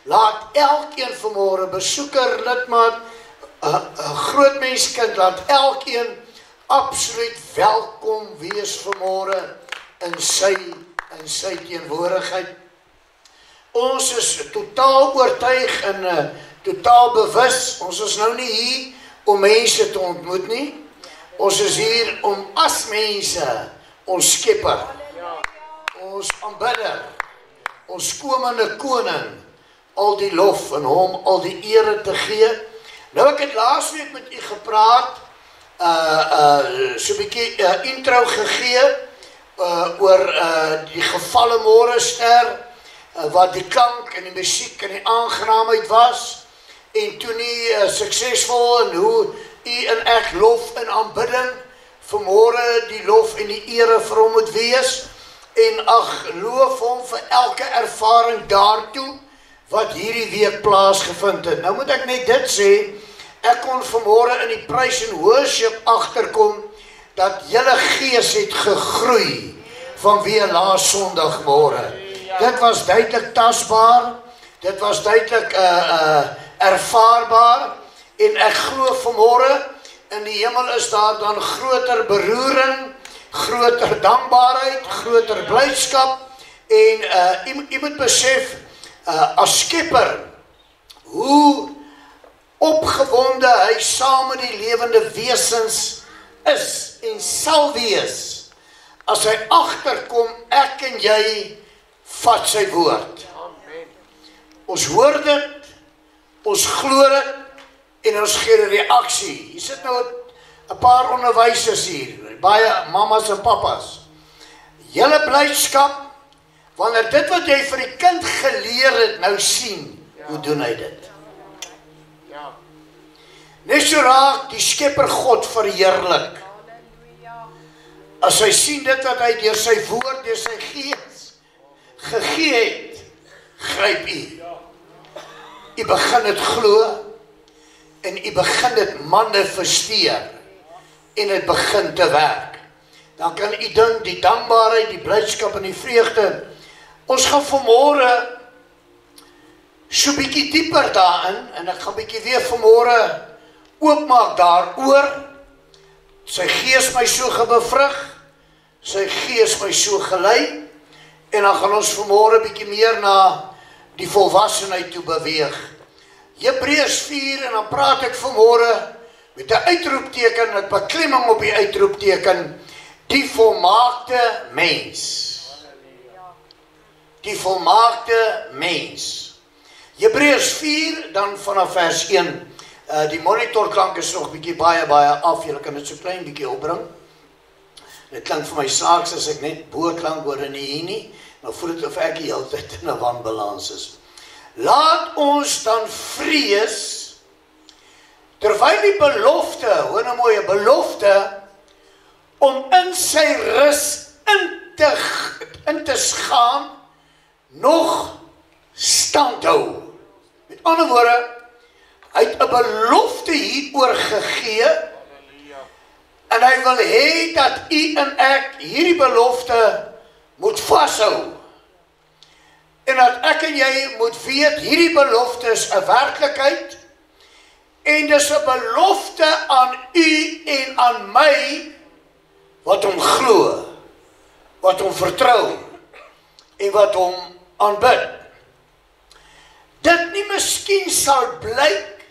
Laat elkeen vanmôre, besoeker, lidmaat, groot menskind, laat elkeen absoluut welkom wees vanmôre in sy teenwoordigheid. Ons is totaal oortuig en totaal bewus. Ons is nou nie hier om mense te ontmoet nie. Ons is hier om as mense ons skepper, ons aanbidder, ons komende koning, al die lof en hom al die ere te gee. Nou ek het laasweek met u gepraat, so 'n bietjie intro gegee oor die gevalle môrester, wat die klank en die musiek en die aangenaamheid was, en toe nie suksesvol en hoe u en ek lof en aanbidding vanmôre die lof en die ere vir hom moet wees, en loof hom vir elke ervaring daartoe wat hierdie week plaasgevind het. Nou moet ek net dit sê, ek kon vanmôre in die praise and worship agterkom dat julle gees het gegroei vanweë laas Sondagmôre. Dit was duidelik tasbaar, dit was duidelik ervaarbaar, en ek glo vanmôre in die hemel is daar dan groter beroering, groter dankbaarheid, groter blydskap, en u moet besef, as skepper, hoe opgewonde hy saam met die lewende wesens is en sal wees, as hy agterkom, ek en jy vat sy woord. Ons hoor dit, ons glo dit, en ons gee 'n reaksie. Hier sit nou 'n paar onderwysers hier, baie mamas en papas. Julle blydskap, wanneer dit wat jy vir die kind geleer het nou sien, hoe doen hy dit? Net so raak die skepper God verheerlik. As hy sien dit wat hy deur sy woord, deur sy gees gegee het, gryp u. U begin dit glo, en u begin dit manifesteer, en dit begin te werk. Dan kan u dink, die dankbaarheid, die blydskap en die vreugde. Ons gaan vanmôre so bietjie dieper daarin, en ek gaan bietjie weer vanmôre oopmaak daaroor. Sy gees my so gebevrug, sy gees my so gelei, en dan gaan ons vanmôre bietjie meer na die volwassenheid toe beweeg. Hebreërs 4, en dan praat ek vanmôre met 'n uitroepteken, ek beklemming op die uitroepteken, die volmaakte mens. Die volmaakte mens. Hebreërs 4, dan vanaf vers 1. Die monitorklank is nog bietjie baie af, julle kan dit so klein bietjie opbring. Dit klink vir my saaks as ek net bo klank hoor en nie hier nie, maar voel dit of ek die hele tyd in 'n wanbalans is. Laat ons dan vrees, terwyl die belofte, hoor nou mooi, 'n belofte, om in sy rus in te gaan, nog stand hou. Met ander woorde, hy het 'n belofte hieroor gegee, en hy wil hê dat u en ek hierdie belofte moet vashou. En dat ek en jy moet weet, hierdie belofte is 'n werklikheid, en dis 'n belofte aan u en aan my, wat hom glo, wat hom vertrou, en wat hom aanbid. Dit nie miskien sal blyk,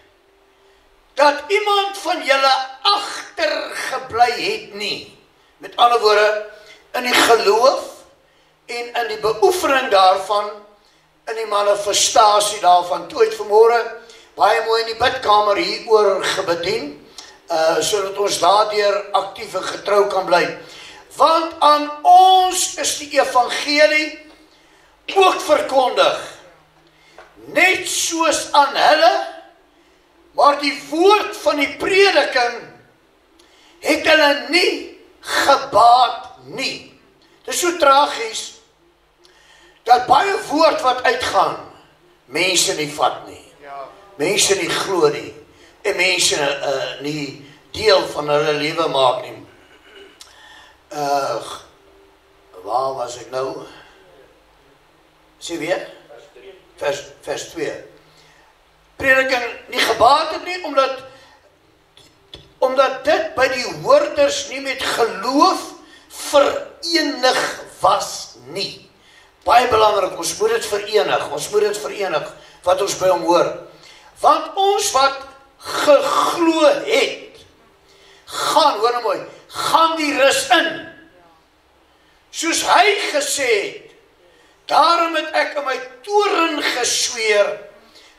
dat iemand van julle agtergebly het nie. Met ander woorde, in die geloof, en in die beoefening daarvan, in die manifestasie daarvan. Toe het vanmôre baie mooi in die bidkamer hieroor gebedien, sodat ons daardeur aktief en getrou kan bly. Want aan ons is die evangelie ook verkondig, net soos aan hulle, maar die woord van die prediking het hulle nie gebaat nie. Dit is so tragies, dat baie woord wat uitgaan, mense nie vat nie. Mense nie glo nie, en mense nie deel van hulle lewe maak nie. Waar was ek nou? Sê weer? vers 2. Prediking nie gebaat het nie, omdat dit by die hoorders nie met geloof verenig was nie. Baie belangrik, ons moet dit verenig, wat ons by hom hoor. Want ons wat geglo het, hoor nou mooi, gaan die rus in. Soos hy gesê het, daarom het ek in my toren gesweer,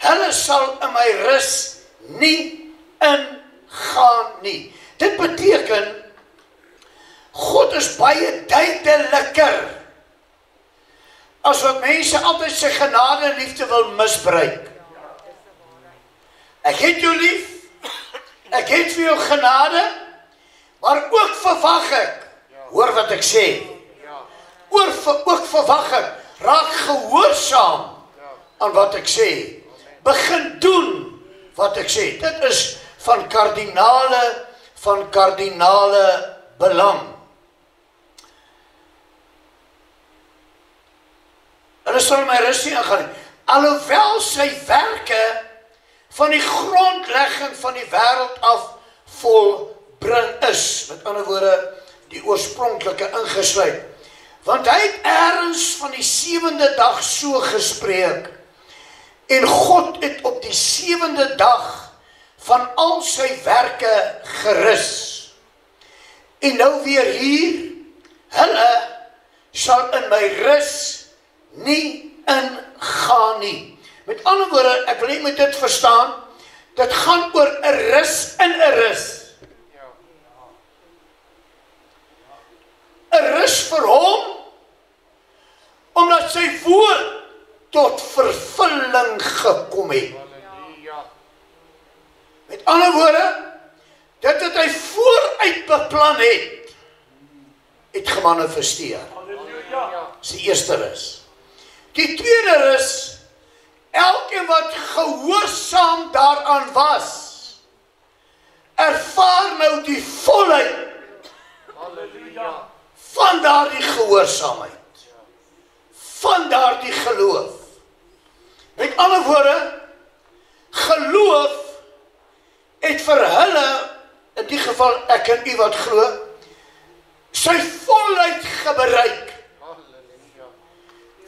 hulle sal in my rus nie ingaan nie. Dit beteken, God is baie duideliker, as wat mense altyd sy genade en liefde wil misbruik. Ek het jou lief, ek het vir jou genade, maar ook verwag ek, hoor wat ek sê, ook verwag ek, raak gehoorsaam aan wat ek sê, begin doen wat ek sê. Dit is van kardinale belang. Hulle sal my rus nie ingaan nie. Alhoewel sy werke van die grondlegging van die wêreld af volbring is. Met ander woorde, die oorspronklike ingesluit. Want hy het ergens van die 7de dag so gespreek. En God het op die 7de dag van al sy werke gerus. En nou weer hier, hulle sal in my rus nie ingaan nie. Met ander woorde, ek wil nie met dit verstaan, dit gaan oor 'n rus in 'n rus. 'n Rus vir hom, omdat sy woord tot vervulling gekom het. Met ander woorde, dit wat hy vooruit beplan het gemanifesteer. Dis die eerste rus. Die tweede rus, elkeen wat gehoorsaam daaraan was, ervaar nou die volheid van daardie gehoorsaamheid, van daardie geloof. Met ander woorde, geloof het vir hulle, in die geval ek en u wat glo, sy volheid bereik.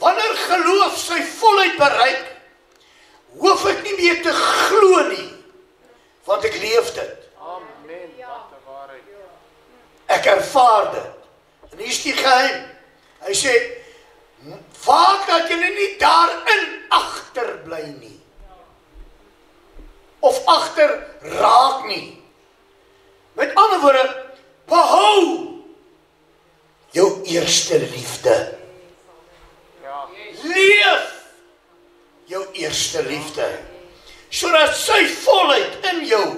Wanneer geloof sy volheid bereik, hoef ek nie meer te glo nie, want ek leef dit. Amen. Wat 'n waarheid. Ek ervaar dit. En hier is die geheim. Hy sê, waak dat julle nie daarin agterbly nie. Of agter raak nie. Met ander woorde, behou jou eerste liefde. Leef jou eerste liefde, sodat sy volheid in jou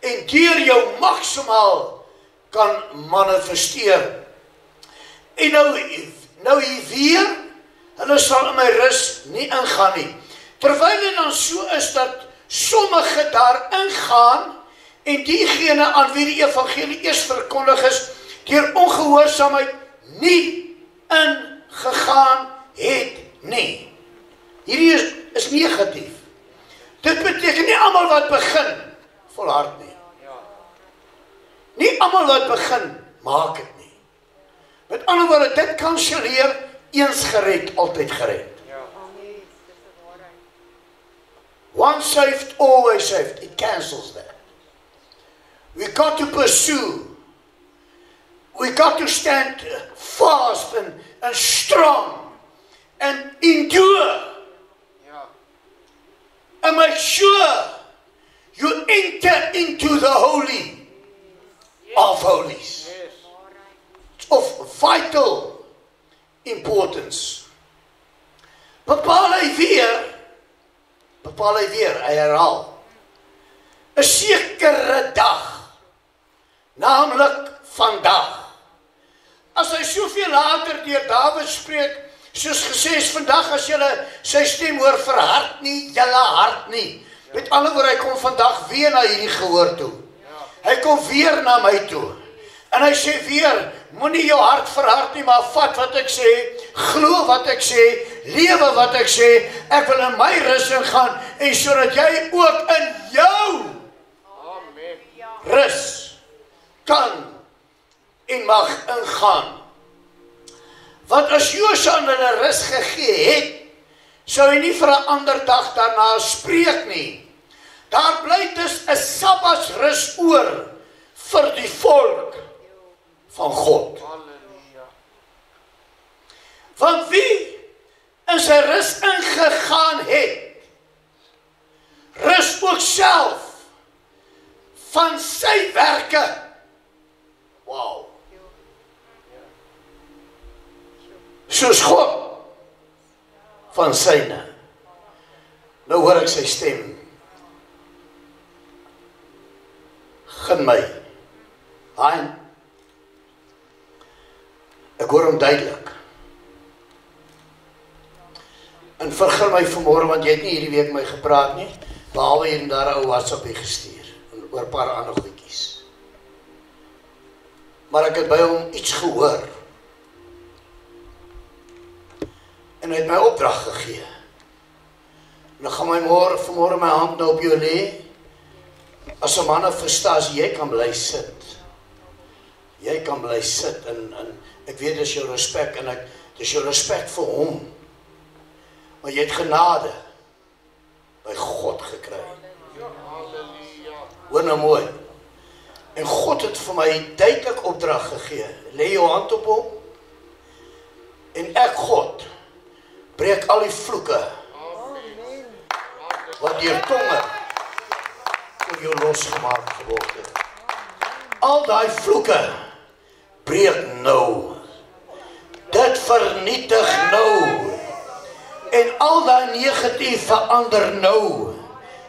en deur jou maksimaal kan manifesteer. En nou hier weer, hulle sal in my rus nie ingaan nie. Terwyl dit dan so is dat sommige daar ingaan en diegene aan wie die evangelie eers verkondig is, deur ongehoorsaamheid nie ingegaan het nie. Hierdie is negatief. Dit beteken nie almal wat begin volhard nie. Nie almal wat begin maak het nie. Met ander woorde, dit kanselleer eens gered, altyd gered. Once saved, always saved. It cancels that. We got to pursue. We got to stand fast and strong and endure. And make sure you enter into the holy of holies. It's of vital importance. Bepaal hy weer, hy herhaal, 'n sekere dag, naamlik vandag. As hy soveel later deur Dawid spreek, soos gesê is, vandag as julle sy stem hoor, verhard nie julle hart nie. Met ander woorde, hy kom vandag weer na hierdie gehoor toe. Hy kom weer na my toe. En hy sê weer, moenie jou hart verhard nie, maar vat wat ek sê, glo wat ek sê, lewe wat ek sê, ek wil in my rus ingaan, en sodat jy ook in jou Amen. rus kan en mag ingaan. Want as Josua aan hulle rus gegee het, sou hy nie vir 'n ander dag daarna spreek nie. Daar bly dus 'n Sabbatsrus oor vir die volk van God. Halleluja. Want wie in sy rus ingegaan het, rus ook self van sy werke. Wow. Soos God van syne. Nou hoor ek sy stem. Gun my. Hein. Ek hoor hom duidelik. En vergun my vanmôre, want jy het nie hierdie week my gepraat nie, behalwe hier en daar 'n ou WhatsApp gestuur, en oor 'n paar ander goedjies. Maar ek het by hom iets gehoor. En hy het my opdrag gegee. En ek gaan vanmôre my hand nou op jou lê. As 'n manifestasie, jy kan bly sit. Jy kan bly sit en ek weet dis jou respek en dis jou respek vir hom. Maar jy het genade by God gekry. Halleluja. Hoor nou mooi. En God het vir my duidelik opdrag gegee. Lê jou hand op hom. En ek, God, breek al die vloeke wat deur tonge oor jou losgemaak geword het. Al daai vloeke breek nou. Dit vernietig nou. En al daai negatief verander nou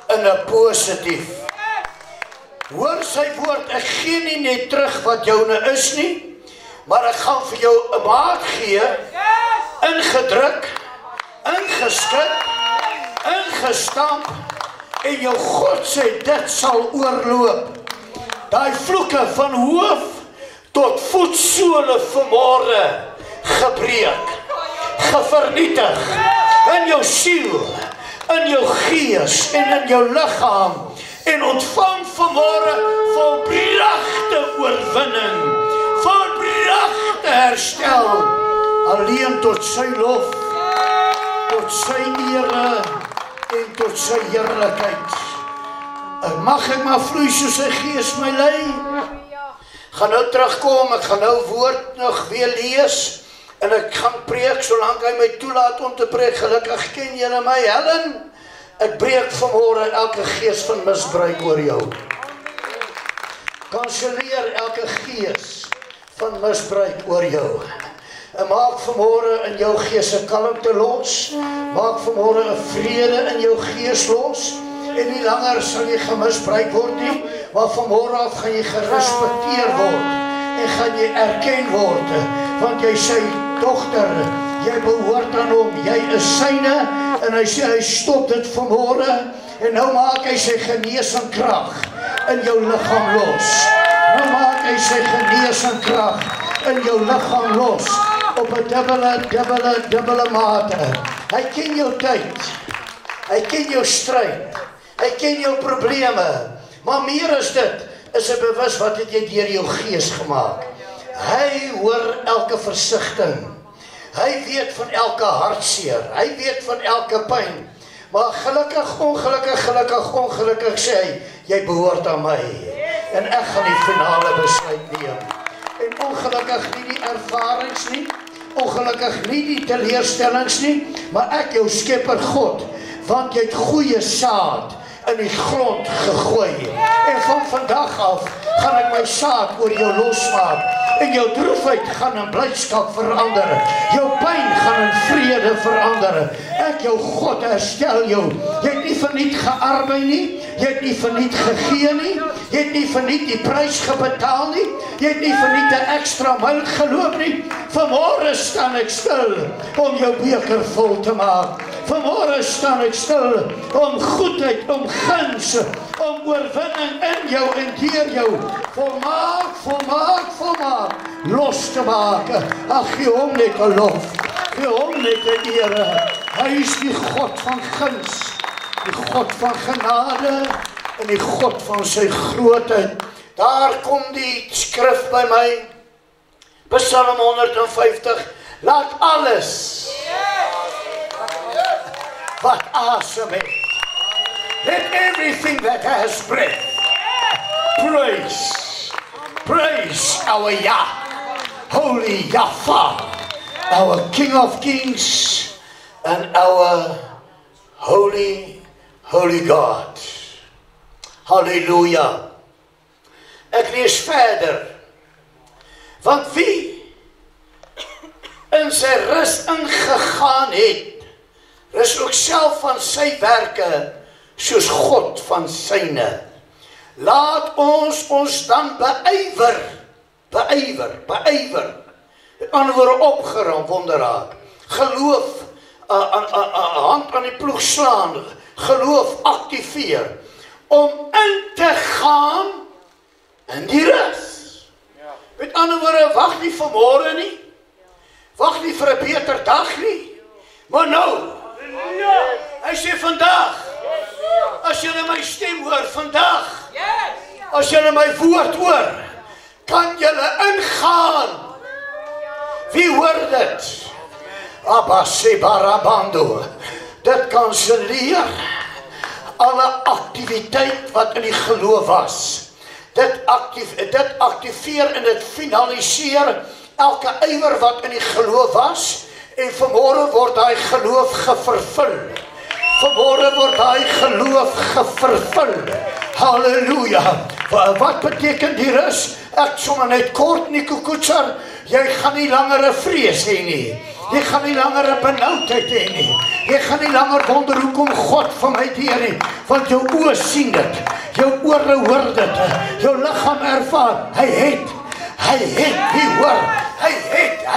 in 'n positief. Hoor sy woord, ek gee nie net terug wat joune is nie, maar ek gaan vir jou 'n maat gee, ingedruk, ingeskik, ingestamp, en jou God sê, dit sal oorloop. Daai vloeke van hoof tot voetsole vanmôre gebreek, gevernietig, in jou siel, in jou gees en in jou liggaam, en ontvang vanmôre volbragte oorwinning, volbragte herstel, alleen tot sy lof, tot sy ere en tot sy heerlikheid. Mag ek maar vloei soos sy gees my lei. Gaan nou terugkom, ek gaan nou woord nog weer lees, en ek gaan preek solank hy my toelaat om te preek. Gelukkig ken julle my, Helen. Ek breek vanmôre elke gees van misbruik oor jou. Kanselleer elke gees van misbruik oor jou. En maak vanmôre in jou gees 'n kalmte los. Maak vanmôre 'n vrede in jou gees los. En nie langer sal jy gemisbruik word nie, maar vanmôre af gaan jy gerespekteer word en gaan jy erken word, want jy sê dogter, jy behoort aan hom, jy is syne, en hy sê hy stop dit vanmôre en nou maak hy sy genesing krag in jou liggaam los. Nou maak hy sy genesing krag in jou liggaam los op 'n dubbele mate. Hy ken jou tyd. Hy ken jou stryd. Hy ken jou probleme, maar meer as dit, is hy bewus wat het jy deur jou gees gemaak. Hy hoor elke versigtiging. Hy weet van elke hartseer. Hy weet van elke pyn. Maar gelukkig, ongelukkig sê hy, jy behoort aan my. En ek gaan die finale besluit neem. En ongelukkig nie die ervarings nie, ongelukkig nie die teleurstellings nie, maar ek jou skepper God, want jy het goeie saad in die grond gegooi. En van vandag af gaan ek my saad oor jou losmaak. En jou droefheid gaan in blydskap verander. Jou pyn gaan gaan in vrede verander. Ek jou God herstel jou. Jy het nie verniet gearbei nie, jy het nie verniet gegee nie, jy het nie verniet die prys gebetaal nie, jy het nie verniet 'n ekstra myl geloop nie. Vanmôre staan ek stil om jou beker vol te maak. Vanmôre staan ek stil om goedheid, om guns, om oorwinning in jou en deur jou volmaak los te maak. Ag, gee hom net 'n lof, gee hom net 'n ere. Hy is die God van guns, die God van genade en die God van sy grootheid. Daar kom die skrif by my, Psalm 150, laat alles wat asem het, let everything that has breath, praise our Yah, holy Yahweh, our King of Kings and our holy God. Halleluja. Ek lees verder. Want wie in sy rus ingegaan het, rus ook self van sy werke, soos God van syne. Laat ons dan beywer. Met ander woorde opgeruim wonderraak. Geloof, hand aan die ploeg slaan, geloof aktiveer, om in te gaan in die rus. Met ander woorde, wag nie vir môre nie, wag nie vir 'n beter dag nie, maar nou, hy sê vandag, as julle my stem hoor, vandag, as julle my woord hoor, kan julle ingaan. Wie hoor dit? Abba Sebarabando. Dit kanselleer alle aktiwiteit wat in die geloof was. Dit aktiveer en dit finaliseer elke ywer wat in die geloof was, en vanmôre word daai geloof gevervul. Vanmôre word daai geloof gevervul. Halleluja. Wat beteken die rus? Ek sommer net kort, Nico Koetsar, jy gaan nie langer 'n vrees hê nie. Jy gaan nie langer 'n benoudheid hê nie. Jy gaan nie langer wonder hoekom God van my deur nie, want jou oë sien dit, jou ore hoor dit, jou liggaam ervaar. Hy het, wie hoor, hy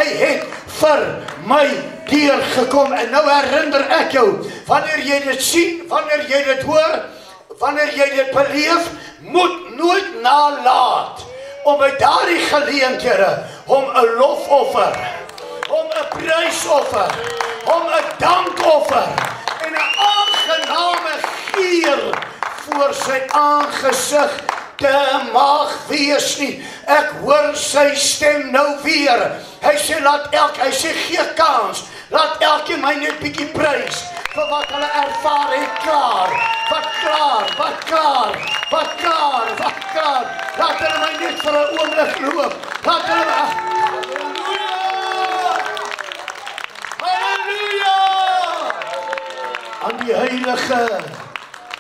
het vir my deur gekom. En nou herinner ek jou, wanneer jy dit sien, wanneer jy dit hoor, wanneer jy dit beleef, moet nooit nalat om by daardie geleenthede om 'n lofoffer, om 'n prysoffer, om 'n dankoffer en 'n aangename geur voor sy aangesig te mag wees nie. Ek hoor sy stem nou weer. Hy sê hy sê gee kans, laat elkeen my net bietjie prys vir wat hulle ervaar het. Klaar. Laat hulle my net vir 'n oomblik loop. Laat hulle Halleluja! Aan die heilige,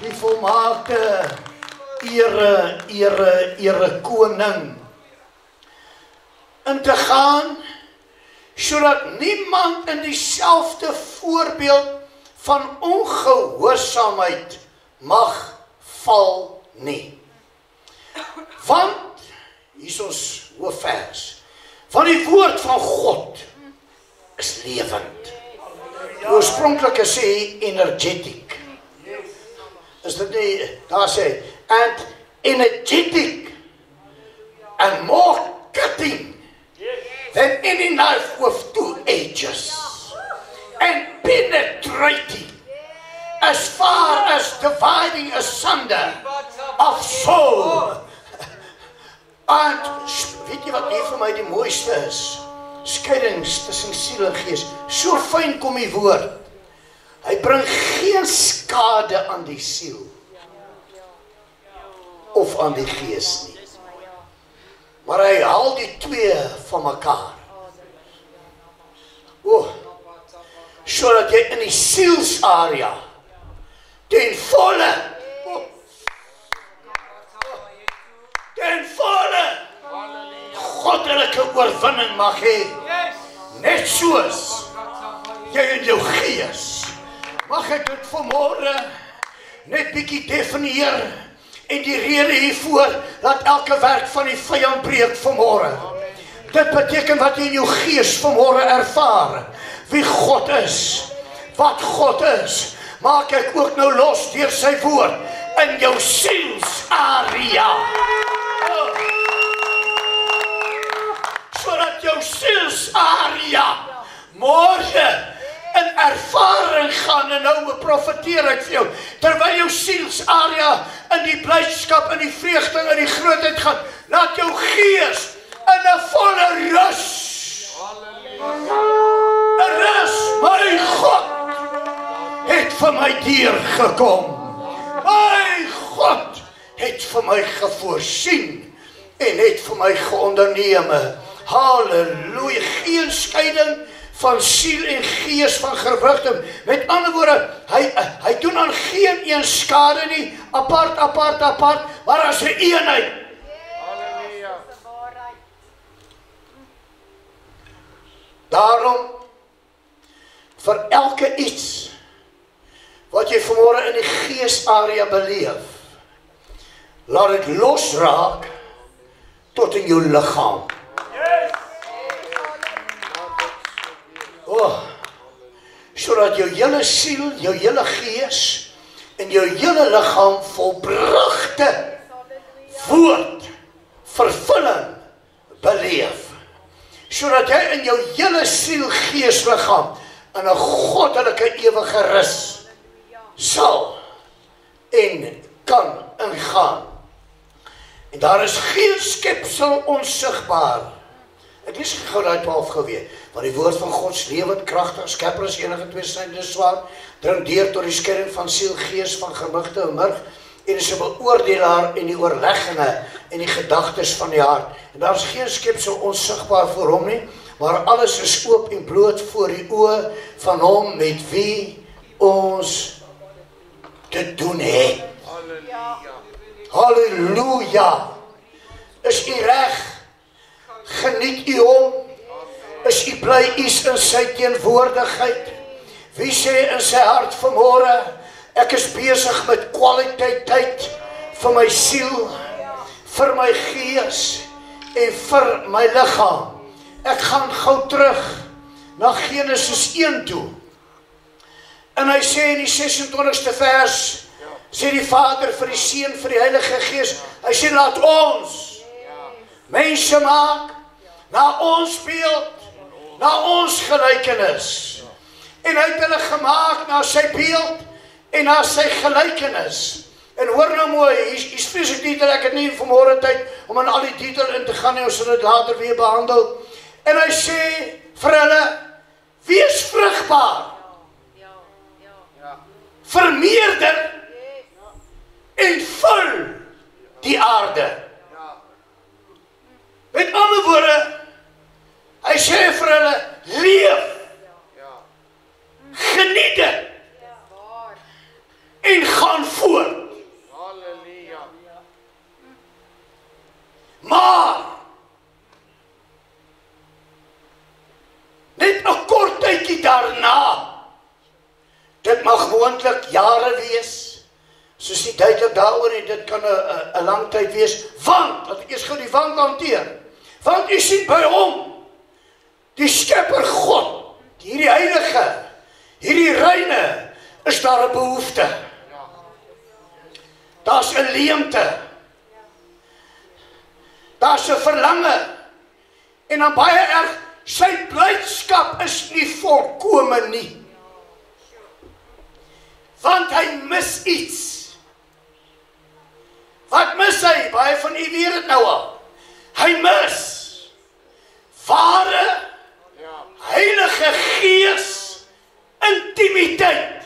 die volmaakte, ere koning, in te gaan, sodat niemand in dieselfde voorbeeld van ongehoorsaamheid mag val nie. Want, hier is ons hoofvers, van die woord van God is lewend. Die oorspronklike sê energetic. Is dit nie, daar sê, and energetic and more cutting than any knife with two edges, and penetrating as far as dividing asunder of soul. En weet jy wat hier vir my die mooiste is? Skeidings tussen siel en gees. So fyn kom die woord. Hy bring geen skade aan die siel of aan die gees nie. Maar hy haal die twee van mekaar. Sodat jy in die sielsarea ten volle goddelike oorwinning mag hê. Net soos jy in jou gees. Mag ek dit vanmôre net bietjie definieer en die rede hiervoor, dat elke werk van die vyand breek vanmôre. Dit beteken wat jy in jou gees vanmôre ervaar, wie God is, wat God is, maak ek ook nou los deur sy woord, in jou sielsarea. Sodat jou sielsarea môre in ervaring gaan, en nou profeteer ek vir jou, terwyl jou sielsarea in die blydskap, in die vreugde, in die grootheid gaan, laat jou gees in 'n volle rus. My God het vir my deurgekom. My God het vir my gevoorsien en het vir my geonderneme. Halleluja, geen skeiding van siel en gees, van gewigte. Met ander woorde, hy doen aan geen een skade nie, apart, maar as 'n eenheid. Halleluja. Daarom, vir elke iets wat jy vanmôre in die geesarea beleef, laat dit losraak tot in jou liggaam. Sodat jou hele siel, jou hele gees en jou hele liggaam volbragte woord vervulling beleef. Sodat jy in jou hele siel, gees, liggaam in 'n goddelike ewige rus sal en kan ingaan. En daar is geen skepsel onsigbaar. Ek lees gou daai 12 geweet, want die woord van God is lewend, kragtig, skerper as enige tweesnydende swaard, dring deur tot die skeiding van siel, gees, van gewigte en murg, en is 'n beoordelaar en die oorleggende en die gedagtes van die hart. En daar is geen skepsel onsigbaar voor hom nie, maar alles is oop en bloot voor die oë van hom met wie ons te doen het. Halleluja. Is u reg? Geniet u hom? Is u bly is in sy teenwoordigheid? Wie sê in sy hart vanmôre, ek is besig met kwaliteit tyd vir my siel, vir my gees en vir my liggaam. Ek gaan gou terug na Genesis 1 toe. En hy sê in die 26ste vers, sê die Vader vir die Seun, vir die Heilige Gees, hy sê laat ons mense maak na ons beeld, na ons gelykenis. En hy het hulle gemaak na sy beeld en na sy gelykenis. En hoor nou mooi, hier's vreeslik detail, ek het nie vanmôre tyd om in al die detail in te gaan nie, ons sal dit later weer behandel. En hy sê vir hulle, wees vrugbaar, vermeerder en vul die aarde. Met ander woorde, hy sê vir hulle, leef, geniet dit en gaan voort. Maar net 'n kort tydjie daarna, dit mag moontlik jare wees, soos nie duidelik daaroor en dit kan 'n lang tyd wees, want, laat ek eers gou die want hanteer, want u sien by hom, die skepper God, hierdie heilige, hierdie reine, is daar 'n behoefte. Daar's 'n leemte. Daar's 'n verlange. En dan baie erg, sy blydskap is nie volkome nie. Want hy mis iets. Wat mis hy? Baie van u weet dit nou al. Hy mis ware, Heilige Gees, intimiteit.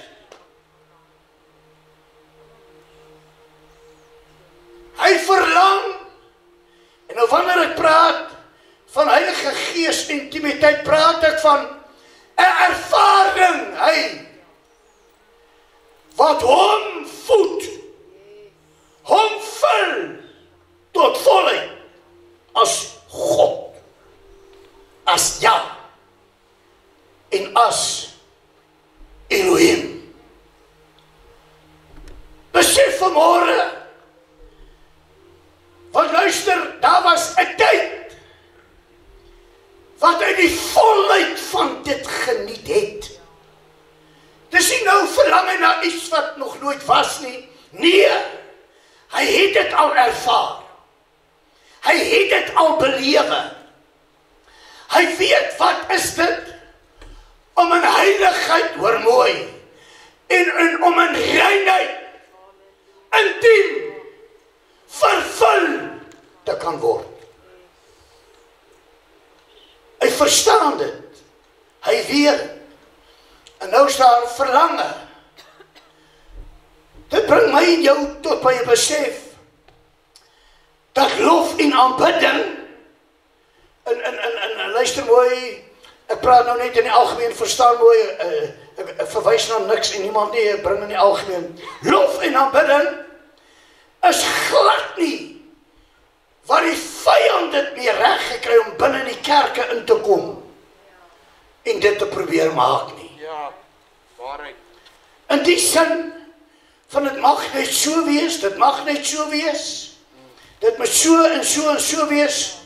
Hy verlang, en nou wanneer ek praat van Heilige Gees intimiteit, praat ek van 'n ervaring, hy, wat hom voed, hom vul, tot volheid, as God, as ja, en as vanmôre, want luister, daar was 'n tyd wat hy die volheid van dit geniet het. Dis nie nou verlange na iets wat nog nooit was nie. Nee, hy het dit al ervaar. Hy het dit al belewe. Hy weet wat is dit om in heiligheid, hoor mooi, en om in reinheid, intiem, vervul te kan word. Hy verstaan dit. Hy weet. En nou is daar verlange. Dit bring my en jou tot by 'n besef dat lof en aanbidding en luister mooi, ek praat nou net in die algemeen, verstaan mooi, ek verwys na niks en niemand nie, ek bring in die algemeen. Lof en aanbidding is glad nie waar die vyand dit meer reg gekry om binne in die kerke in te kom en dit te probeer maak nie. Ja, waarheid. In die sin van dit mag net so wees, dit mag net so wees. Dit moet so en so en so wees,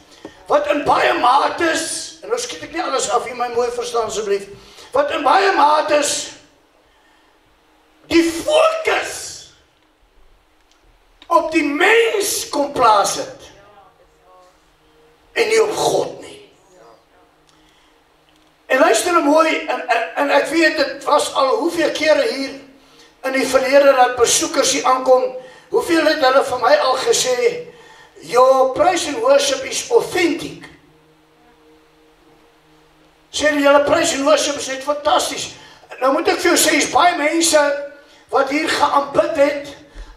wat in baie mates, en nou skiet ek nie alles af, jy my mooi verstaan asseblief, wat in baie mates die fokus op die mens kom plaas het, en nie op God nie. En luister nou mooi, en ek weet, het was al hoeveel kere hier, in die verlede dat besoekers hier aankom, hoeveel het hulle van my al gesê, your praise and worship is authentic. Sê julle praise and worship is net fantasties. Nou moet ek vir jou sê, is baie mense wat hier geaanbid het,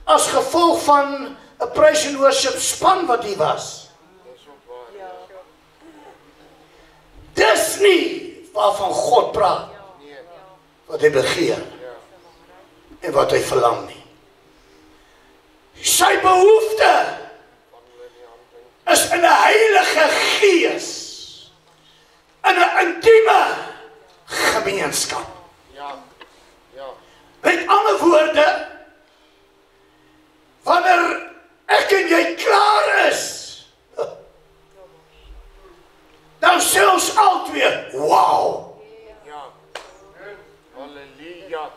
as gevolg van 'n praise and worship span wat hier was. Dis nie waarvan God praat, wat hy begeer, en wat hy verlang nie. Sy behoefte is in 'n heilige gees, in 'n intieme gemeenskap. Ja, ja. Met ander woorde, wanneer ek en jy klaar is, dan sê ons altyd, wow. Ja. Halleluja.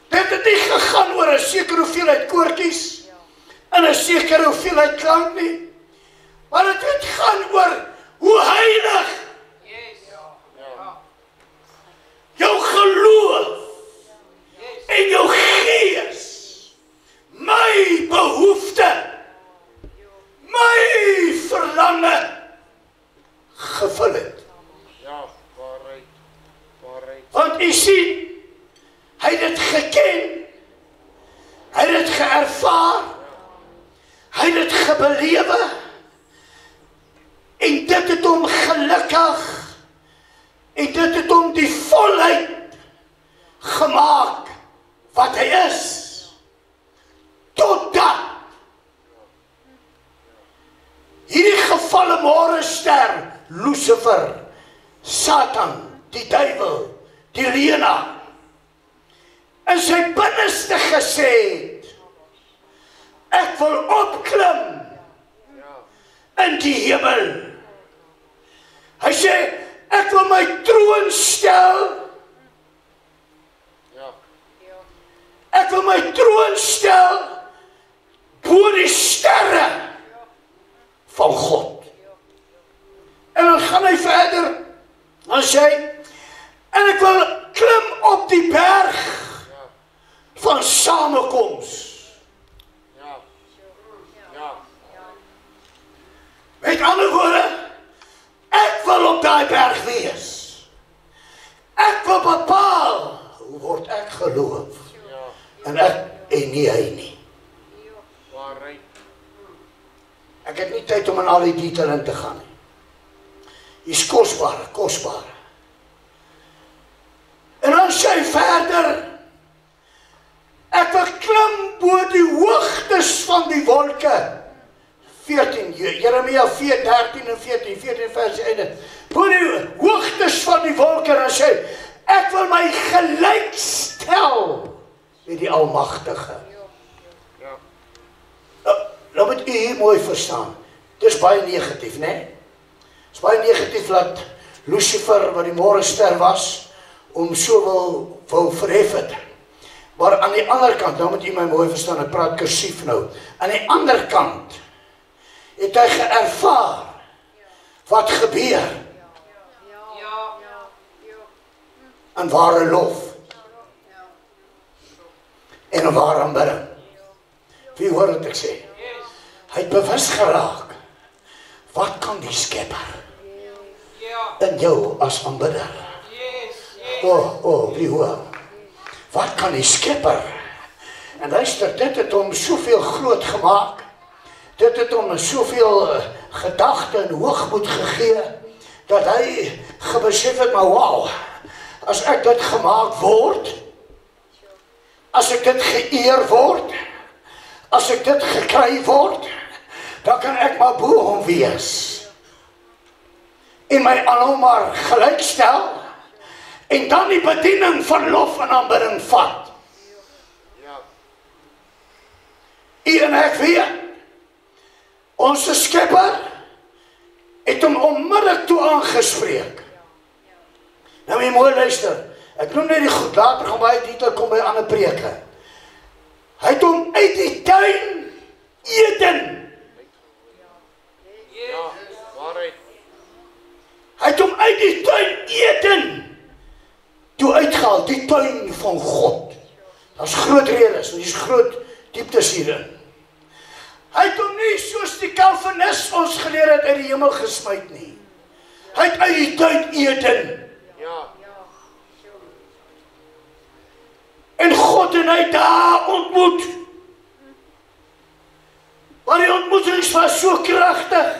Dit het nie gegaan oor 'n sekere hoeveelheid koortjies, en 'n sekere hoeveelheid klank nie, maar dit het gaan oor hoe heilig jou geloof en jou gees my behoefte, my verlange gevul het. Ja, waarheid. Waarheid. Want u sien, hy het dit geken, hy het dit geervaar, hy het dit gebelewe, en dit het hom gelukkig, en dit het hom die volheid gemaak wat hy is, totdat hierdie gevalle morgenster, Lucifer, Satan, die duiwel, die leienaar, in sy binneste gesê het, ek wil opklim in die hemel. Hy sê, ek wil my troon stel, ek wil my troon stel bo die sterre van God. En dan gaan hy verder, dan sê hy, en ek wil klim op die berg van samekoms. Met ander woorde, ek wil op daai berg wees. Ek wil bepaal, hoe word ek geloof? En ek en nie hy nie. Ek het nie tyd om in al die detail in te gaan nie. Dis kosbaar, kosbaar. En dan sê hy verder, ek wil klim bo die hoogtes van die wolke. 14, Jeremia 4, 13 en 14 vers einde. Bo die hoogtes van die wolke, en sê, ek wil my gelyk stel met die Almagtige. Ja. Nou moet u hier mooi verstaan. Dis baie negatief, né? Dis baie negatief dat Lucifer, wat die môrester was, om so wil verhef het. Maar aan die ander kant, nou moet u my mooi verstaan, ek praat kursief nou. Aan die ander kant het hy geervaar wat gebeur in ware lof en 'n ware aanbidding. Wie hoor wat ek sê? Hy het bewus geraak, wat kan die Skepper in jou as aanbidder? Wie hoor? Wat kan die Skepper? En luister, dit het hom soveel groot gemaak. Dit het hom soveel gedagte en hoogmoed gegee, dat hy gebesef het, maar wauw, as ek dit gemaak word, as ek dit geëer word, as ek dit gekry word, dan kan ek maar bo hom wees. En my aan hom maar gelykstel, en dan die bediening van lof en aanbidding vat. U en ek weet, ons Skepper het hom onmiddellik toe aangespreek. Nou moet jy mooi luister, ek noem net die goed, later gaan baie detail kom by ander preke. Hy het hom uit die tuin Eden. Ja, waarheid. Hy het hom uit die tuin Eden toe uitgehaal, die tuin van God. Dat is groot redes, en die is groot dieptes hierin. Hy het hom nie soos die Calvinis ons geleer het uit die hemel gesmyt nie. Hy het uit die tuin Eden. Ja. En God en hy daar ontmoet. Maar die ontmoetings was so kragtig.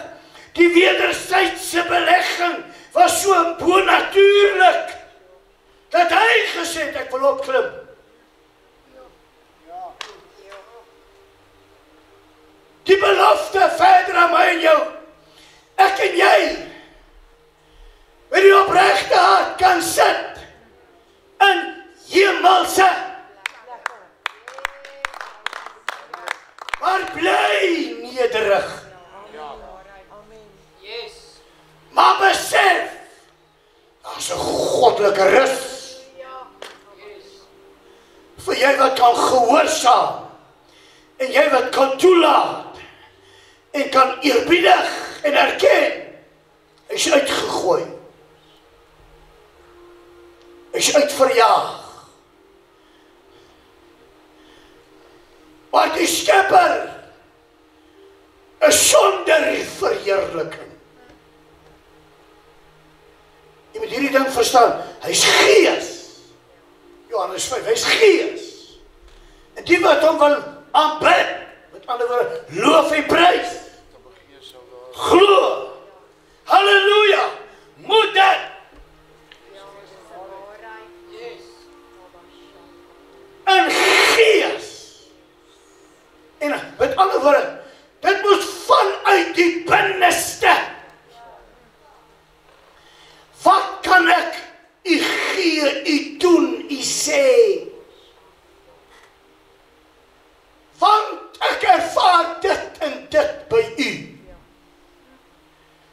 Die wederzijdse belegging was so bonatuurlik, dat hy gesê het, ek wil opklim. Die belofte verder aan my en jou, ek en jy, met die opregte hart kan sit in hemelse, maar bly nederig. Maar besef, daar is 'n goddelike rus. Vir jy wat kan gehoorsaam, en jy wat kan toelaat, en kan eerbiedig en erken, is uitgegooi. Is uitverjaag. Maar die Skepper is sonder verheerliking. Jy moet hierdie ding verstaan, hy is gees. Johannes 5, hy is gees. En die wat hom wil aanbid, met ander woorde, loof en prys. Glo. Halleluja. Moet dit. In gees. En met ander woorde, dit moet vanuit die binneste. Wat kan ek u gee, u doen, u sê? Want ek ervaar dit en dit by u.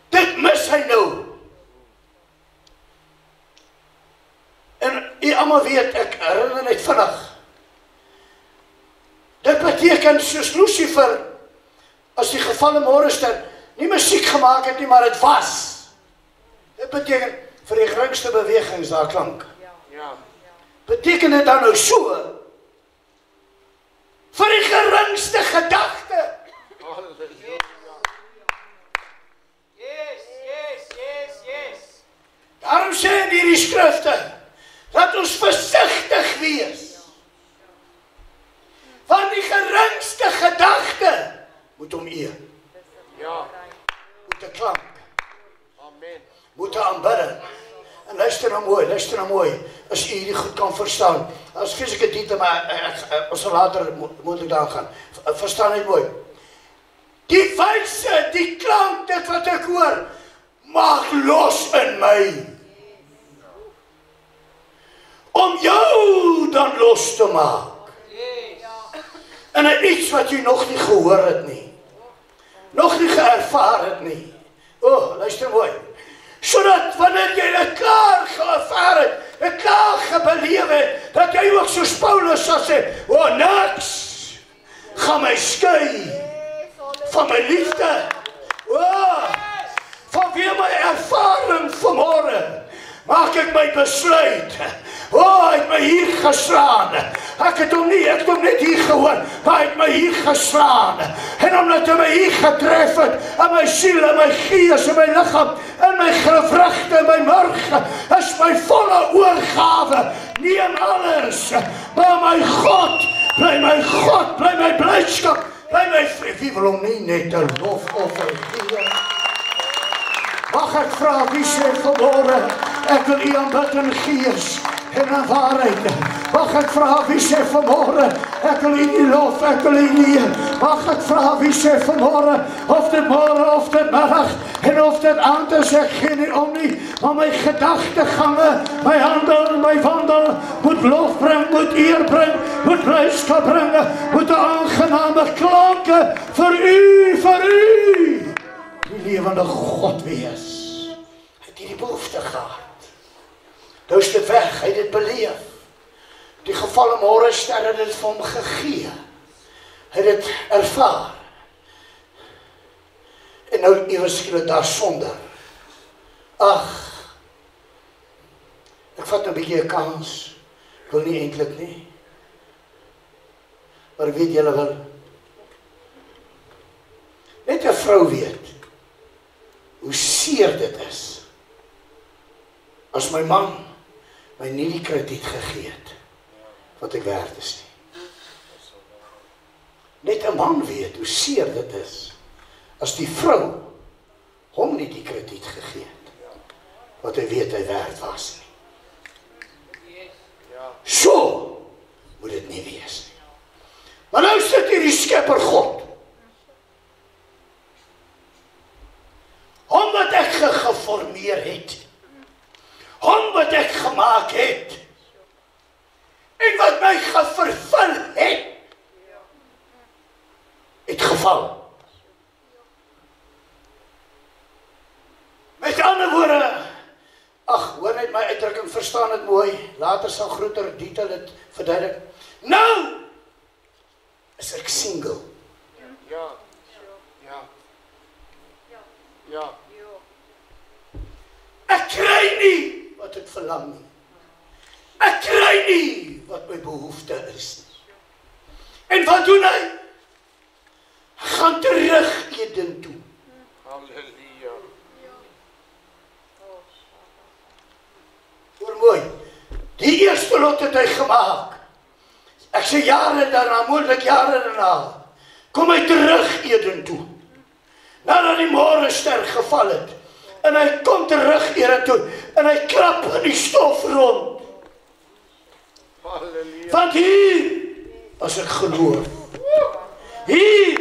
Dit mis hy nou. En u almal weet, ek herinner net vinnig. Dit beteken soos Lucifer, as die gevalle môrester, nie musiek gemaak het nie, maar het was. Dit beteken, vir die geringste bewegings daar klank. Ja. Beteken dit dan nou so, vir die geringste gedagte. Daarom sê in hierdie skrifte, dat ons versigtig wees. Want die geringste gedagte moet hom eer. Ja. Moet 'n klank. Amen. Moet 'n aanbidding. En luister nou mooi, as u hierdie goed kan verstaan. As fisieke diete, maar ons sal later moet ek daar gaan. Verstaan net mooi. Die wyse, die klank, dit wat ek hoor, maak los in my. Om jou dan los te maak. in 'n iets wat jy nog nie gehoor het nie. Nog nie geervaar het nie. Luister mooi. Sodat wanneer jy dit klaar geervaar het, dit klaar gebeleef het, dat jy ook soos Paulus sal sê, niks gaan my skei van my liefde. Vanweer my ervaring vanmôre, maak ek my besluit. Hy het my hier geslaan. Ek het hom net hier gehoor, maar hy het my hier geslaan. En omdat hy my hier getref het, in my siel, in my gees, in my liggaam, in my gewrigte, in my murg, is my volle oorgawe. Neem alles, maar my God, bly my blydskap, bly my vrede. Wie wil hom nie net 'n lofoffer gee? Mag ek vra, wie sê vanmôre, ek wil U aanbid in gees en in waarheid. Mag ek vra, wie sê vanmôre, ek wil U nie lof, ek wil U nie. Mag ek vra, wie sê vanmôre, of dit môre, of dit middag, en of dit aand is, ek gee nie om nie, maar my gedagtegange, my handel, my wandel, moet lof bring, moet eer bring, moet blydskap bring, moet 'n aangename klanke vir U, die lewende God wees. Hy het hierdie behoefte gehad. Nou is dit weg, hy het dit beleef. Die gevalle Morgenster het dit vir hom gegee. Hy het dit ervaar. En nou ewe skielik daar sonder. Ek vat 'n bietjie 'n kans. Ek wil nie eintlik nie. Maar weet julle wel, net 'n vrou weet hoe seer dit is as my man my nie die krediet gegee het wat ek werd is nie. Net 'n man weet hoe seer dit is as die vrou hom nie die krediet gegee het wat hy weet hy werd was nie. So moet dit nie wees nie. Maar nou sit hier die Skepper God. Hom wat ek geformeer het. Hom wat ek gemaak het. En wat my gevervul het geval. Met ander woorde, hoor net my uitdrukking, verstaan dit mooi, later sal groter detail dit verduidelik. Nou is ek single. Ja. Ek kry nie wat ek verlang nie. Ek kry nie wat my behoefte is nie. En wat doen hy? Gaan terug Eden toe. Halleluja. Hoor mooi, die eerste lot het hy gemaak. Ek sê jare daarna, moontlik jare daarna, kom hy terug Eden toe. Nadat die Morgenster geval het. En hy kom terug Eden toe. En hy krap in die stof rond. Halleluja. Want hier was ek geloof. Hier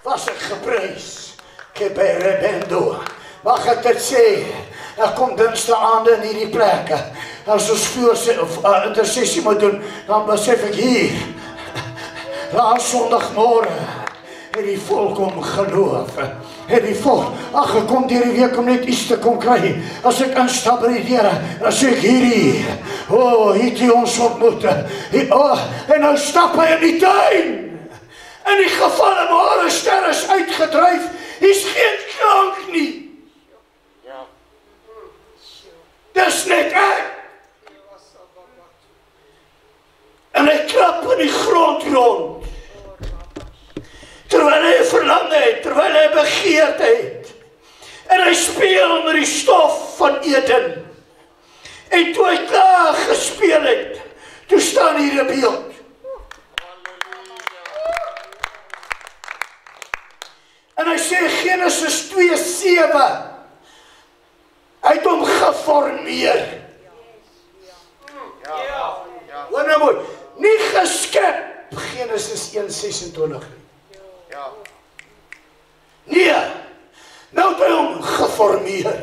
was ek geprys. Keberebendo. Mag ek dit sê? Ek kom Dinsdae aande in hierdie plekke. As ons intersessie moet doen, dan besef ek hier. Daar Sondagmôre. Het die volk om geloof. Het die volk, ek kom deur die week om net iets te kon kry. As ek instap by die deure, dan sê ek hierdie. Hier het ons ontmoet. En nou stap hy in die tuin. En die gevalle Morgenster is uitgedryf. Hier's geen klank nie. Ja. Dis net ek. En hy klap in die grond rond. Terwyl hy verlang het, terwyl hy begeerd het. En hy speel met die stof van Eden. En toe hy klaar gespeel het, toe staan hier 'n beeld. En hy sê Genesis 2:7, hy het hom geformeer. Hoor nou mooi, nie geskep, Genesis 1:26. Nee, nou het hy hom geformeer.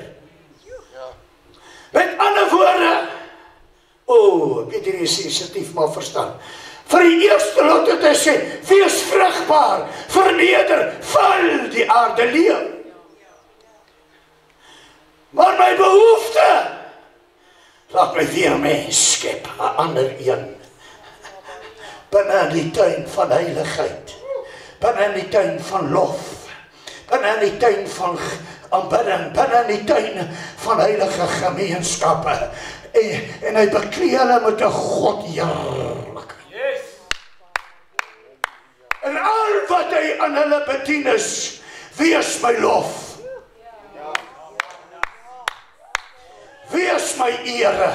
Met ander woorde, ek weet hierdie is sensitief, maar verstaan. Vir die eerste lot het hy sê, wees vrugbaar, verneder, val die aarde leeu. Maar my behoefte, laat my weer mens skep, 'n ander een. Binne in die tuin van heiligheid, binne in die tuin van lof, binne in die tuin van aanbidding, binne in die tuin van heilige gemeenskappe. En hy beklee hulle met 'n godheerlikheid. Yes. En al wat hy aan hulle bedien is, wees my lof. Wees my ere.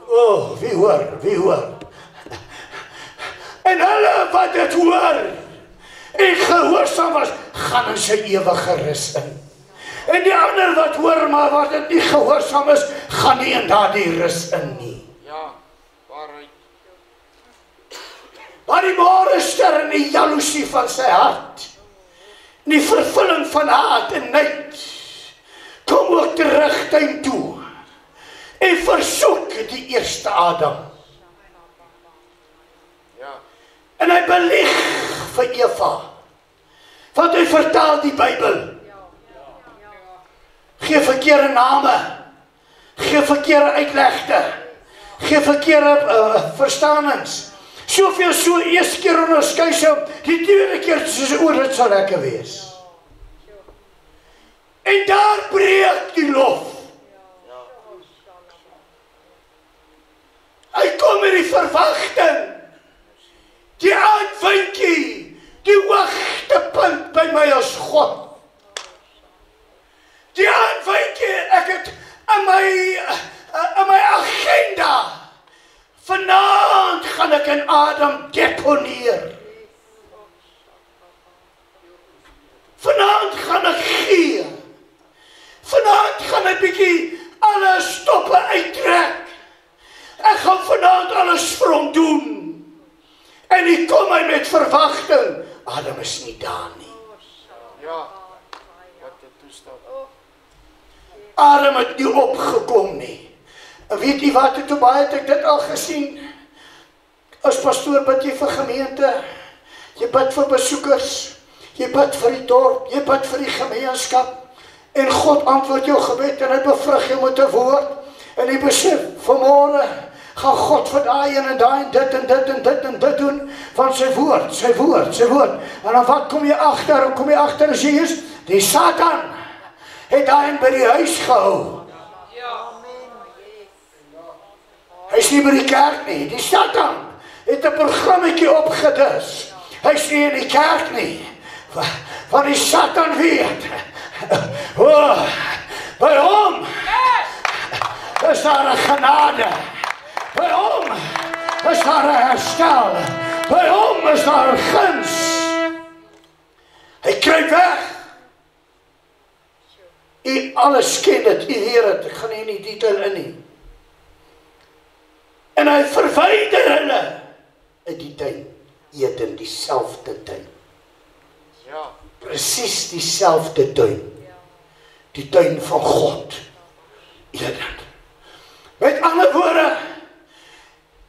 Oh, wie hoor. En hulle wat dit hoor en gehoorsaam was, gaan in sy ewige rus in. En die ander wat hoor, maar wat dit nie gehoorsaam is, gaan nie in daardie rus in nie. Ja, waarheid. Maar die morgenster in die jaloesie van sy hart, in die vervulling van haat en nyd, kom ook terug tuin toe en versoek die eerste Adam. Ja. En hy belieg vir Eva, want hy vertaal die Bybel. Gee verkeerde name, gee verkeerde uitlegte, gee verkeerde verstanings. Soveel so eerste keer onderskei sy, die tweede keer soos dit sal lekker wees. En daar breek die lof. Hy kom met die verwagting, die uitwinkie, die hoogtepunt by my as God. Die aanwyking, ek het in my agenda, vanaand gaan ek in Adam deponeer. Vanaand gaan ek gee. Vanaand gaan ek bietjie alle stoppe uittrek. Ek gaan vanaand alles vir hom doen. En hy kom my met verwagting. Adam is nie daar nie. Ja, wat 'n toestand. Adam het nie opgekom nie. En weet jy wat, toe baie het ek dit al gesien. As pastoor bid jy vir gemeente, jy bid vir besoekers, jy bid vir die dorp, jy bid vir die gemeenskap, en God antwoord jou gebed en hy bevrug jou met 'n woord, en hy besef, vanmôre gaan God vir daai en daai en dit en dit en dit en dit doen, van sy woord. En dan wat kom jy agter as jy is? Die Satan het daai by die huis gehou. Hy is nie by die kerk nie. Die Satan het 'n programmetjie opgedis. Hy is nie in die kerk nie. Want die Satan weet. Oh, by hom is daar 'n genade. By hom is daar 'n herstel. By hom is daar 'n guns. Hy kruip weg. U alles ken dit, u weet dit. Ek gaan nie in die detail in nie. En hy verwyder hulle uit die tuin, Eden, dieselfde tuin. Ja. Presies dieselfde tuin. Die tuin van God. Eden. Met ander woorde,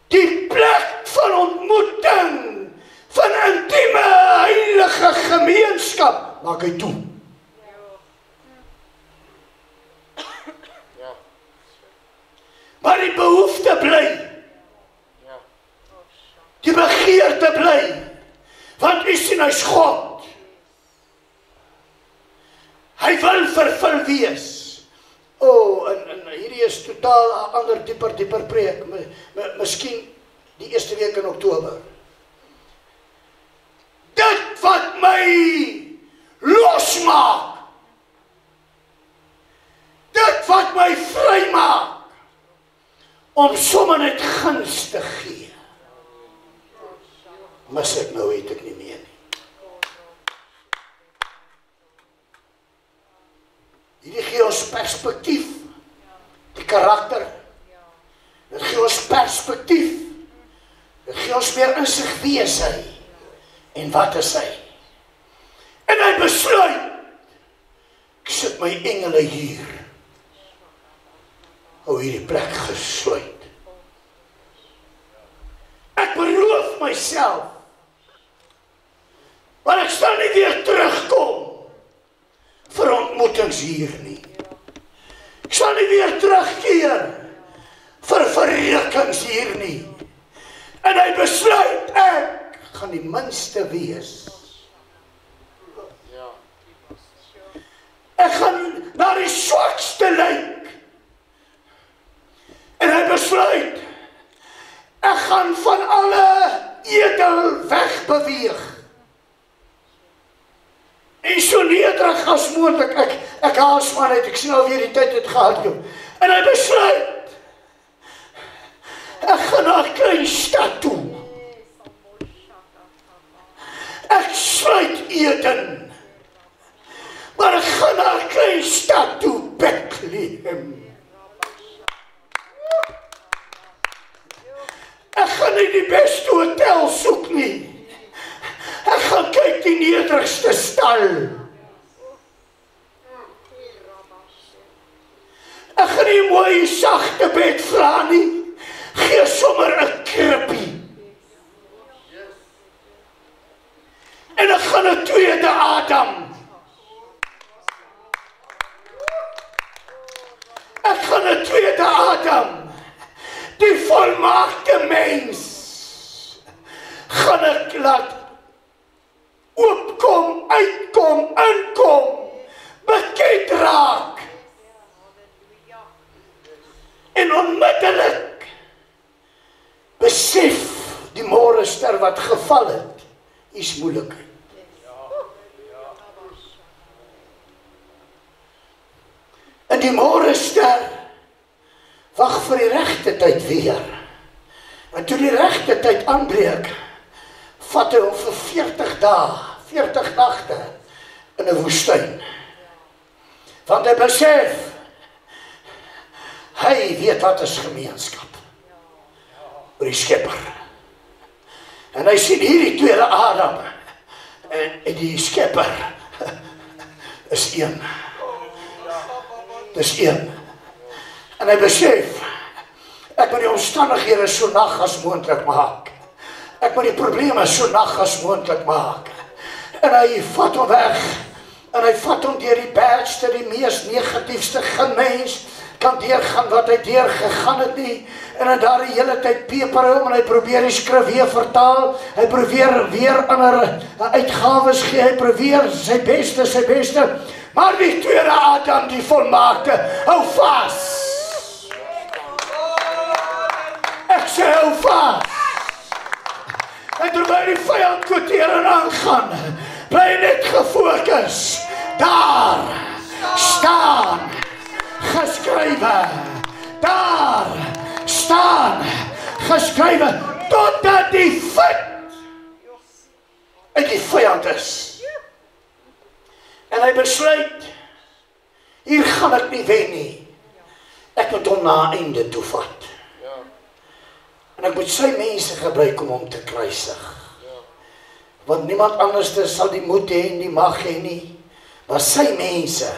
die plek van ontmoeting, van intieme, heilige gemeenskap, maak hy toe. Ja. Maar die behoefte bly. Die begeerte bly, want u sien hy's God. Hy wil vervul wees. En hierdie is totaal 'n ander dieper preek, miskien die eerste week in Oktober. Dit wat my losmaak, dit wat my vry maak, om sommer net guns te gee. Mis ek nou, weet ek nie meer nie. Hierdie gee ons perspektief, die karakter. Dit gee ons perspektief. Dit gee ons meer insig wie is hy en wat is hy. En hy besluit, ek sit my engele hier. Hou hierdie plek gesluit. Ek beroof myself. Maar ek sal nie weer terugkom vir ontmoetings hier nie. Ek sal nie weer terugkeer vir verrukkings hier nie. En hy besluit, ek gaan die minste wees. Ja. Ek gaan na die swakste lyk. En hy besluit, ek gaan van alle edel wegbeweeg. En so nederig as moontlik, ek haas maar net, ek sien alweer die tyd het gehardloop. En hy besluit, ek gaan na 'n klein stad toe. Ek sluit Eden, maar ek gaan na 'n klein stad toe, Bethlehem. Ek gaan nie die beste hotel soek nie. Ek gaan kyk die nederigste stal. Ek gaan nie mooi sagte bed vra nie. Gee sommer 'n krippie. En ek gaan 'n tweede Adam. Ek gaan 'n tweede Adam. Die volmaakte mens. Gaan ek laat oopkom, uitkom, inkom, bekend raak. En onmiddellik besef die morgenster wat geval het, is moeilikheid. En die morgenster wag vir die regte tyd weer. En toe die regte tyd aanbreek, vat hy hom vir 40 dae, 40 nagte in 'n woestyn. Want hy besef, hy weet wat is gemeenskap oor die Skepper. En hy sien hierdie tweede Adam en die Skepper is een. Dis een. En hy besef, ek moet die omstandighede so nag as moontlik maak. Ek moet die probleme so nag as moontlik maak. En hy vat hom weg. En hy vat hom deur die beste, die mees negatiefste gemens kan deurgaan wat hy deurgegaan het nie. En hy daar die hele tyd peper hom en hy probeer die skrif weer vertaal. Hy probeer weer ander uitgawes gee. Hy probeer sy beste. Maar die tweede Adam, die volmaakte, hou vas. Ek sê hou vas. En terwyl die vyand kwoteer en aangaan, bly net gefokus. Daar staan geskrywe. Daar staan geskrywe. Totdat die voet uit die vyand is. En hy besluit, hier gaan ek nie wen nie. Ek moet hom na 'n einde toe vat. En ek moet sy mense gebruik om hom te kruisig. Want niemand anders sal die moed hê en die mag hê nie. Maar sy mense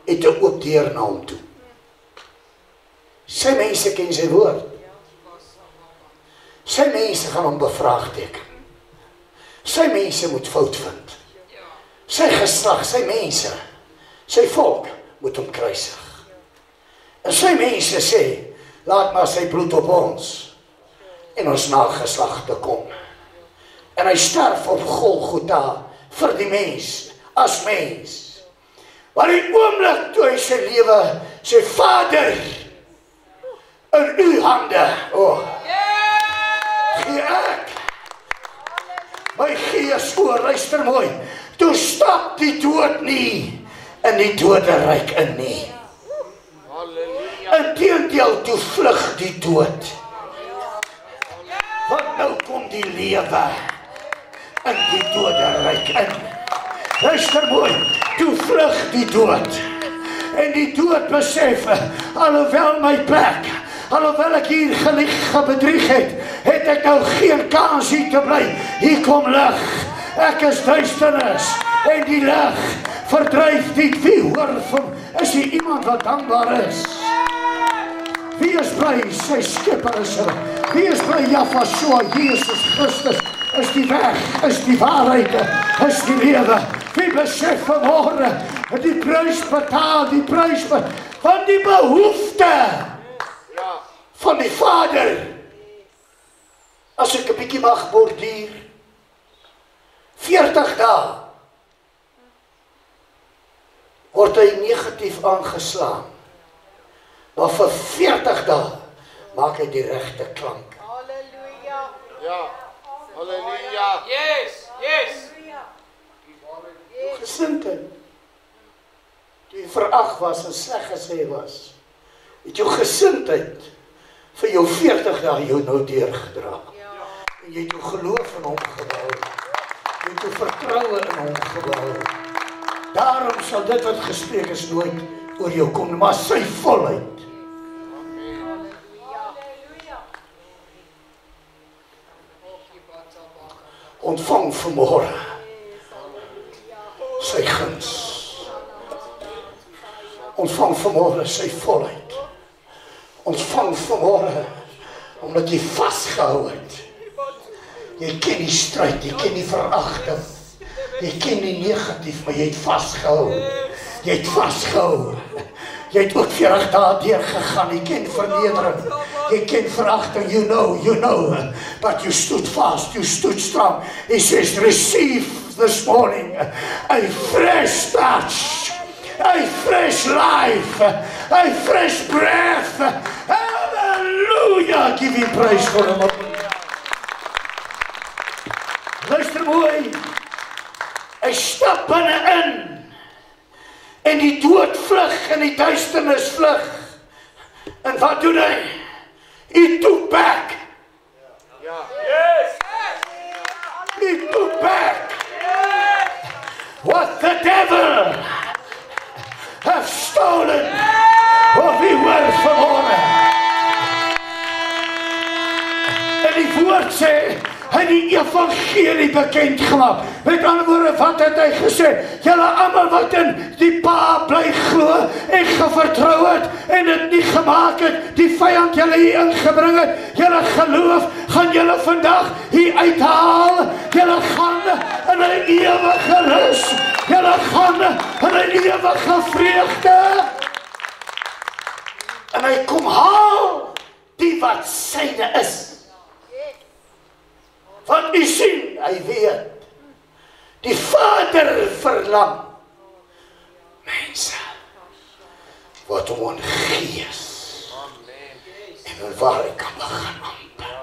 het 'n oop deur na hom toe. Sy mense ken sy woord. Sy mense gaan hom bevraagteken. Sy mense moet fout vind. Sy geslag, sy mense, sy volk moet hom kruisig. En sy mense sê, laat maar sy bloed op ons en ons nageslagte kom. En hy sterf op Golgotha vir die mens, as mens. Maar die oomblik toe hy sy lewe, sy Vader, in u hande, gee ek my gees oor, luister mooi, toe stap die dood nie in die doderyk in nie. Inteendeel, toe vlug die dood. Want nou kom die lewe in die doderyk in. Luister mooi, toe vlug die dood. En die dood besef, alhoewel my plek, alhoewel ek hier bedrieg het, het ek nou geen kans hier te bly. Hier kom lig, ek is duisternis, en die lig verdryf die wie hoor van, is hier iemand wat dankbaar is? Wie is bly sy skepper is er? Wie is bly Yahshua, Jesus Christus is die weg, is die waarheid, is die lewe. Wie besef vanmôre die prys betaal, die prys van die behoefte van die Vader. As ek 'n bietjie mag borduur, 40 dae word hy negatief aangeslaan. Maar vir 40 dae maak hy die regte klank. Halleluja. Ja. Halleluja. Yes, yes. Gesindheid. Toe jy verag was en sleg gesê was, het jou gesindheid vir jou 40 dae jou nou deurgedra. En jy het jou geloof in hom gebou. Jy het jou vertroue in hom gebou. Daarom sal dit wat gespreek is nooit oor jou kom, maar sy volheid. Ontvang vanmôre sy guns. Ontvang vanmôre sy volheid. Ontvang vanmôre omdat jy vasgehou het. Jy ken die stryd, jy ken die veragting. Jy ken die negatief, maar jy het vasgehou. Jy het vasgehou. Jy het ook 40 dae deurgegaan. Jy ken vernedering. Jy ken veragting. You know. But you stood fast. You stood strong. He says, receive this morning a fresh touch. A fresh life. A fresh breath. Hallelujah. Give him praise for him. Luister mooi. Hy stap binne-in en die dood vlug en die duisternis vlug. En wat doen hy? He took back. Yes. He took back what the devil have stolen of die woord vanmôre. En die woord sê, hy die evangelie bekend gemaak. Met ander woorde, wat het hy gesê? Julle almal wat in die Pa bly glo en gevertrou het en dit nie gemaak het, die vyand julle hier ingebring het, julle geloof gaan julle vandag hier uithaal. Julle gaan in 'n ewige rus. Julle gaan in 'n ewige vreugde. En hy kom haal die wat syne is. Want u sien, hy weet, die Vader verlang mense wat hom in gees en in waarheid kan begin aanbid.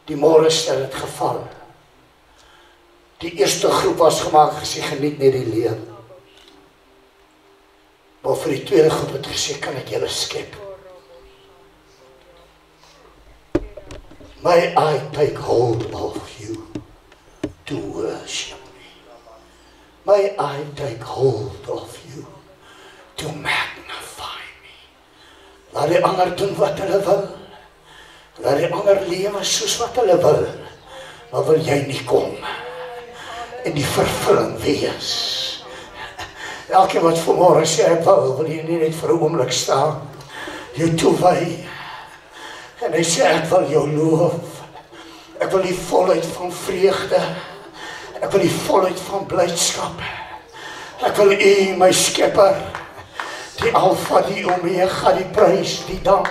Die môre stel het geval. Die eerste groep was gemaak gesê geniet net die lewe. Maar vir die tweede groep het gesê kan ek julle skep. May I take hold of you to worship me. May I take hold of you to magnify me. Laat die ander doen wat hulle wil. Laat die ander lewe soos wat hulle wil. Maar wil jy nie kom en die vervulling wees. Elkeen wat vanmôre sê ek wil jy nie net vir 'n oomblik staan. Jou toewy. En hy sê, ek wil jou loof. Ek wil die volheid van vreugde. Ek wil die volheid van blydskap. Ek wil u, my skepper, die Alfa, die Omega, die prys, die dank,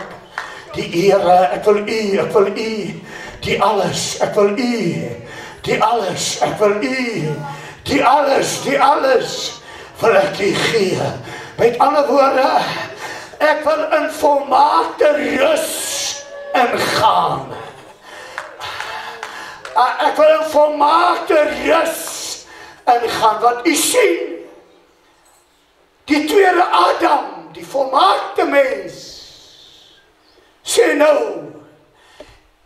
die ere. Ek wil u, die alles. Ek wil u, die alles. Ek wil u, die alles. Wil ek u gee. Met ander woorde, ek wil in volmaakte rus ingaan. Ek wil in volmaakte rus ingaan, want u sien, die tweede Adam, die volmaakte mens, sê nou,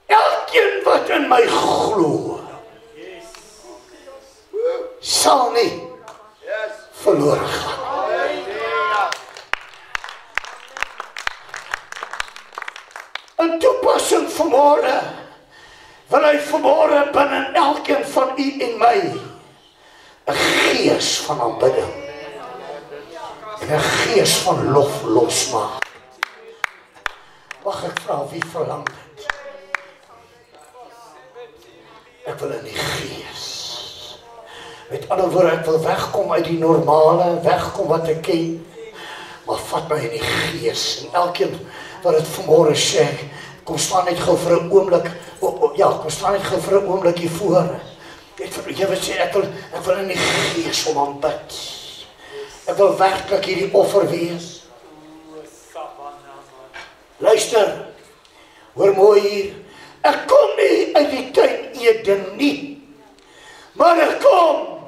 elkeen wat in my glo, sal nie verlore gaan. In toepassing vanmôre, wil hy vanmôre binne elkeen van u en my 'n gees van aanbidding 'n gees van lof losmaak. Mag ek vra, wie verlang dit? Ek wil in die gees. Met ander woorde, ek wil wegkom uit die normale, wegkom wat ek ken, maar vat my in die gees. En elkeen wat het vanmôre sê, kom staan net gou vir 'n oomblik, kom staan net gou vir 'n oomblik hier voor. Jy wil sê, ek wil in die gees om aanbid. Ek wil werklik hierdie offer wees. Luister, hoor mooi hier, ek kom nie uit die tuin Eden nie, maar ek kom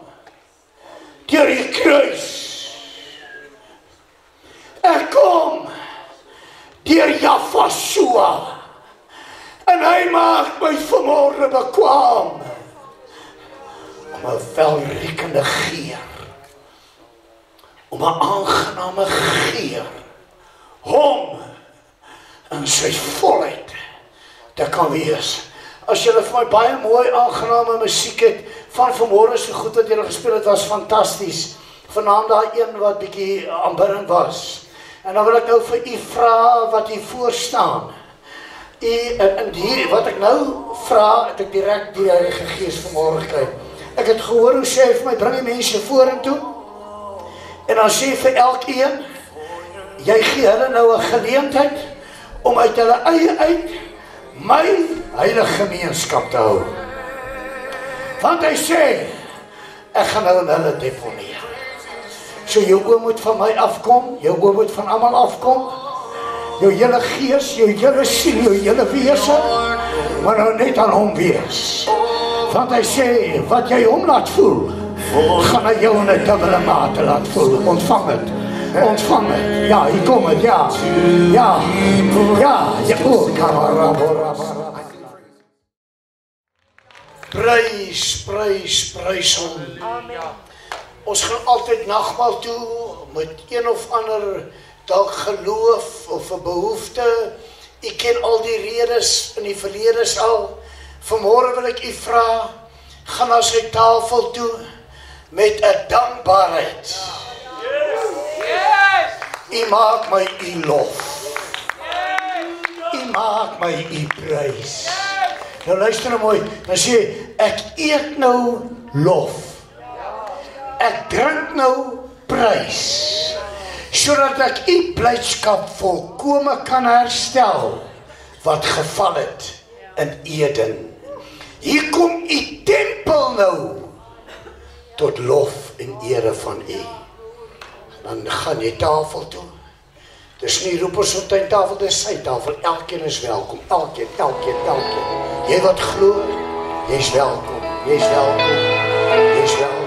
deur die kruis. Ek kom deur Jafasua, en hy maak my vanmôre bekwaam om 'n welriekende geur, om 'n aangename geur, hom in sy volheid te kan wees. As julle vir my baie mooi aangename musiek het, van vanmôre se goed wat julle gespeel het, was fantasties. Vanaand daai een wat bietjie aanbiddend was. En dan wil ek nou vir u vra wat hier voor staan. En hier, wat ek nou vra, het ek direk die Heilige Gees vanmôre gekry. Ek het gehoor hoe sê hy vir my, bring die mense vorentoe. En dan sê vir elkeen, jy gee hulle nou 'n geleentheid om uit hulle eie uit my heilige gemeenskap te hou. Want hy sê, ek gaan nou in hulle deponeer. So jou oom moet van my afkom, jou oom moet van almal afkom, jou hele gees, jou hele siel, jou hele wese, maar nou net aan hom wees. Want hy sê, wat jy hom laat voel, gaan hy jou in 'n dubbele mate laat voel. Ontvang het. Ontvang het. Ja, hier kom het, ja. Ja, Prys hom. Ons gaan altyd nagmaal toe met een of ander dalk geloof of 'n behoefte. U ken al die redes in die verlede al. Vanmôre wil ek u vra, gaan na sy tafel toe met 'n dankbaarheid. U maak my u lof. U maak my u prys. Nou luister nou mooi, dan sê ek eet nou lof. Ek drink nou prys, sodat ek u blydskap volkome kan herstel wat geval het in Eden. Hier kom u tempel nou tot lof en ere van u. Dan gaan jy tafel toe. Dis nie Roepersfontein tafel, dis sy tafel. Elkeen is welkom. Elkeen. Jy wat glo, jy's welkom. Jy's welkom.